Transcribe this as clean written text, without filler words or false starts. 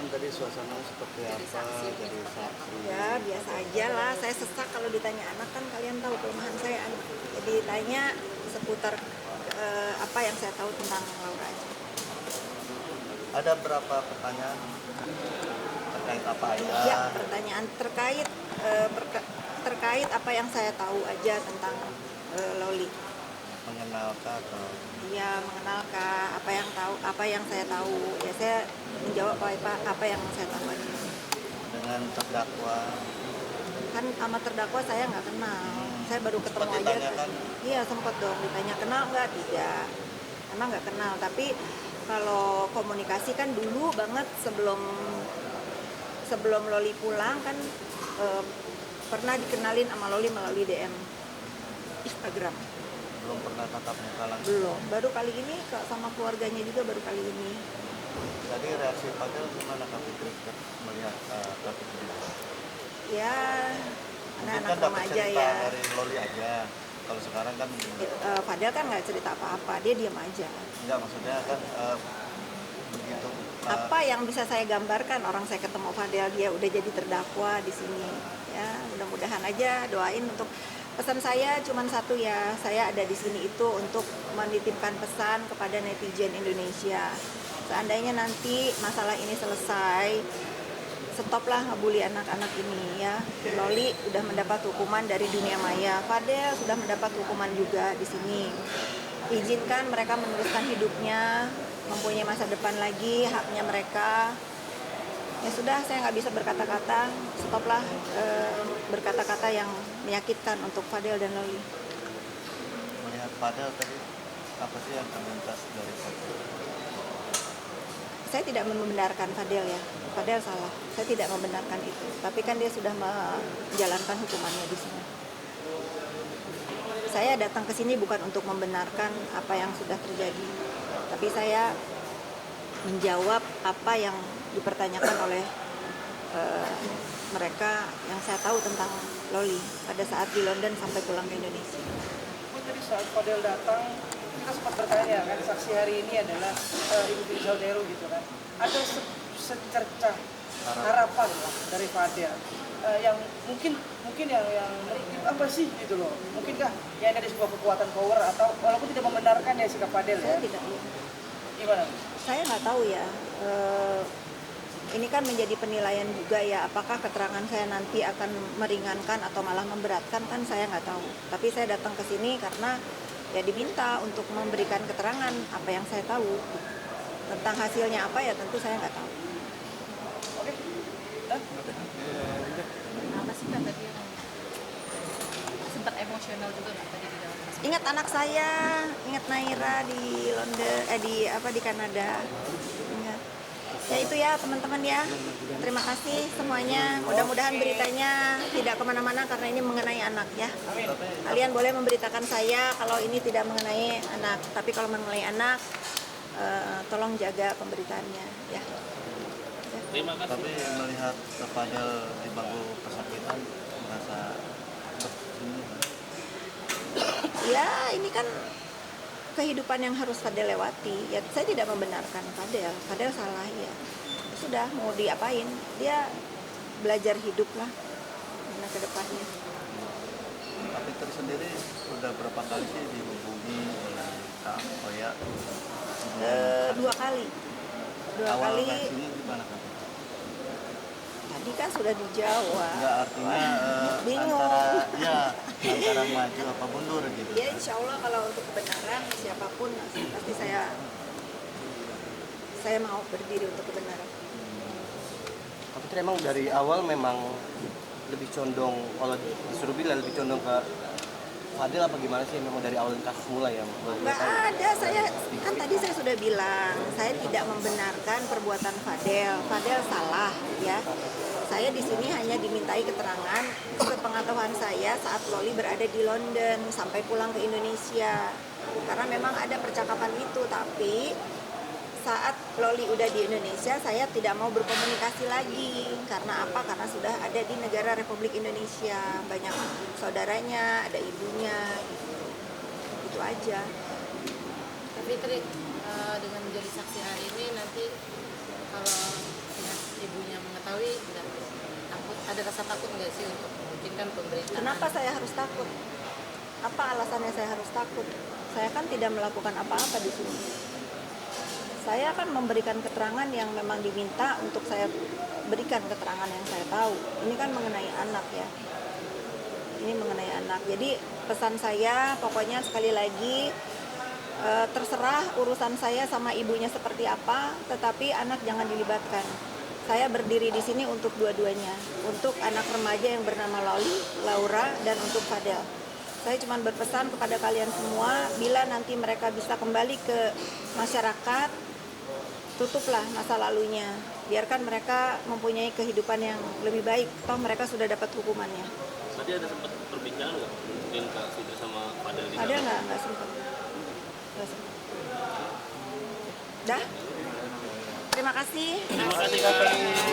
malam tadi suasananya seperti Jadi apa? saksi, Jadi seperti apa? saksi. Ya biasa aja lah, saya sesak kalau ditanya anak, kan kalian tahu kelemahan saya anak. Jadi tanya seputar apa yang saya tahu tentang Laura aja. Ada berapa pertanyaan terkait apa aja? Ya, pertanyaan terkait apa yang saya tahu aja tentang Loli. Mengenalkah atau Dia mengenalkah apa yang saya tahu. Ya saya menjawab apa yang saya tahu aja. dengan terdakwa? Kan sama terdakwa saya nggak kenal, saya baru ketemu Sempat aja. ditanyakan? Iya sempat dong ditanya kenal nggak, tidak, emang nggak kenal. Tapi kalau komunikasi kan dulu banget sebelum Loli pulang kan pernah dikenalin sama Loli melalui DM Instagram. Belum pernah tatap muka langsung? Belum, baru kali ini sama keluarganya juga baru kali ini. Jadi reaksi Fadel gimana Kak Fitri melihat Kak Fitri? Ya Mungkin anak-anak kan dapat remaja cerita ya. dari Loli aja. Kalau sekarang kan Fadel kan nggak cerita apa-apa, dia diam aja. enggak, maksudnya kan begitu. Apa yang bisa saya gambarkan, orang saya ketemu Fadel, dia udah jadi terdakwa di sini. Ya mudah-mudahan aja, doain untuk pesan saya cuma satu ya, saya ada di sini itu untuk menitipkan pesan kepada netizen Indonesia. Seandainya nanti masalah ini selesai, stoplah ngebully anak-anak ini ya. Loli udah mendapat hukuman dari dunia maya, Fadel sudah mendapat hukuman juga di sini. Izinkan mereka meneruskan hidupnya, mempunyai masa depan lagi, haknya mereka. Ya sudah, saya nggak bisa berkata-kata, stoplah berkata-kata yang menyakitkan untuk Fadel dan Loli. Melihat Fadel tadi, apa sih yang terlintas dari Fadel? Saya tidak membenarkan Fadel ya, Fadel salah. Saya tidak membenarkan itu. Tapi kan dia sudah menjalankan hukumannya di sini. Saya datang ke sini bukan untuk membenarkan apa yang sudah terjadi, tapi saya menjawab apa yang dipertanyakan oleh mereka yang saya tahu tentang Loli pada saat di London sampai pulang ke Indonesia. Tadi saat Fadel datang, kita sempat bertanya kan, saksi hari ini adalah Ibu Firza Huderu gitu kan. Ada secerca harapan lah dari Fadel yang mungkin yang apa sih gitu loh. Mungkinkah ya ada sebuah kekuatan power atau walaupun tidak membenarkan ya sikap Fadel ya. Saya tidak lihat. Gimana? Saya nggak tahu ya. Ini kan menjadi penilaian juga ya, apakah keterangan saya nanti akan meringankan atau malah memberatkan, kan saya nggak tahu. Tapi saya datang ke sini karena ya diminta untuk memberikan keterangan apa yang saya tahu. Tentang hasilnya apa ya tentu saya nggak tahu. Oke. Apa sih Kak tadi yang sempat emosional juga nggak tadi di dalam proses? Ingat anak saya, ingat Naira di London, di Kanada. Ingat. Ya itu ya teman-teman ya. Terima kasih semuanya. Mudah-mudahan beritanya tidak kemana-mana karena ini mengenai anak ya. Kalian boleh memberitakan saya kalau ini tidak mengenai anak. Tapi kalau mengenai anak, tolong jaga pemberitaannya ya. Terima kasih. Tapi melihat Fadel di bangku kesakitan merasa ini Ya ini kan kehidupan yang harus Fadel lewati. Ya saya tidak membenarkan Fadel. Fadel salah ya. Sudah mau diapain? Dia belajar hidup lah gimana ke depannya. Tapi tersendiri sudah berapa kali sih dihubungi oleh Kak Oya? Dua kali. Awal Kali. reaksinya gimana Kak? Tadi kan sudah dijawab. Enggak, artinya Bingung. antara maju apa mundur gitu. Ya insya Allah kalau untuk kebenaran siapapun pasti saya mau berdiri untuk kebenaran. Tapi itu emang dari awal memang lebih condong, kalau disuruh bilang lebih condong ke Fadel apa gimana sih, memang dari awal kasus mulai ya? Nggak ada, saya kan tadi saya sudah bilang saya tidak membenarkan perbuatan Fadel. Fadel salah ya. Saya di sini hanya dimintai keterangan sepengetahuan saya saat Loli berada di London sampai pulang ke Indonesia. Karena memang ada percakapan itu, tapi saat Loli udah di Indonesia saya tidak mau berkomunikasi lagi. Karena apa? Karena sudah ada di negara Republik Indonesia, banyak saudaranya, ada ibunya gitu. Itu aja. Fitri, dengan menjadi saksi hari ini nanti kalau Ada rasa takut nggak sih untuk memungkinkan pemberitaan? Kenapa saya harus takut? Apa alasannya saya harus takut? Saya kan tidak melakukan apa-apa di sini. Saya akan memberikan keterangan yang memang diminta untuk saya berikan keterangan yang saya tahu. Ini kan mengenai anak ya. Ini mengenai anak. Jadi pesan saya pokoknya sekali lagi terserah urusan saya sama ibunya seperti apa, tetapi anak jangan dilibatkan. Saya berdiri di sini untuk dua-duanya, untuk anak remaja yang bernama Laura dan untuk Fadel. Saya cuma berpesan kepada kalian semua, bila nanti mereka bisa kembali ke masyarakat, tutuplah masa lalunya. Biarkan mereka mempunyai kehidupan yang lebih baik, toh mereka sudah dapat hukumannya. Tadi ada sempat perbincangan nggak mungkin Kak Fitri sama Fadel di Ada dalam? nggak sempat? Nggak sempat. Dah? Terima kasih. Terima kasih Kak.